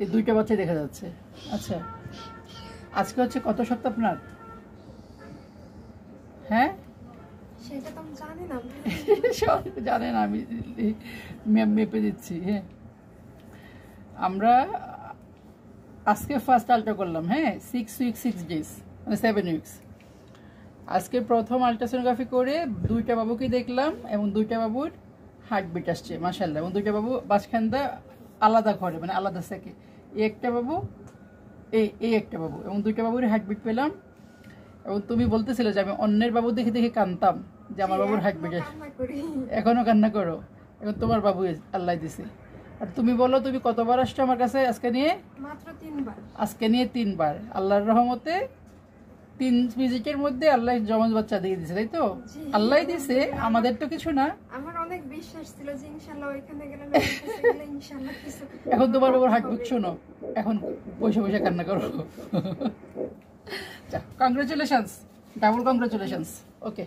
এই দুইটা বাচ্চা দেখা যাচ্ছে। আচ্ছা, আজকে হচ্ছে কত সপ্তাহ আপনার? হ্যাঁ, সেটা তো আমি জানি না। সব জানেন, আমি মেপে দিচ্ছি। হ্যাঁ, আমরা আজকে ফার্স্ট আল্ট্রা করলাম। হ্যাঁ, 6 উইক 6 ডেজ, মানে 7 উইকস। আজকে প্রথম আল্ট্রাসোনোগ্রাফি করে দুইটা বাবুকে দেখলাম এবং দুইটা বাবুর হার্টবিট আসছে মাশাআল্লাহ, এবং দুইটা বাবু বাসখান্দা আলাদা ঘরে, মানে আলাদা থেকে। এই একটা বাবু, এই একটা বাবু, এবং দুইটা বাবুর হার্টবিট পেলাম। এবং তুমি বলতেছিলে যে আমি অন্যের বাবু দেখে দেখে কাঁদতাম যে আমার বাবুর হার্টবিট, এখনো কান্না করো। এখন তোমার বাবু আল্লাহ দিছে। আর তুমি বলো, তুমি কতবার আসছো আমার কাছে আজকে নিয়ে? মাত্র 3 বার। আজকে নিয়ে 3 বার। আল্লাহর রহমতে 3 ভিজিটের মধ্যে আল্লাহ জমজ বাচ্চা দিয়ে দিছে, তাই তো? আল্লাহ দিছে, আমাদের তো কিছু না। আমার অনেক বিশ্বাস ছিল যে ইনশাআল্লাহ ওইখানে গেলে ইনশাআল্লাহ কিছু। এখন তোমার বাবার হার্টবিট শোনো, এখন বসে বসে কান্না করো। Congratulations, double congratulations. ওকে।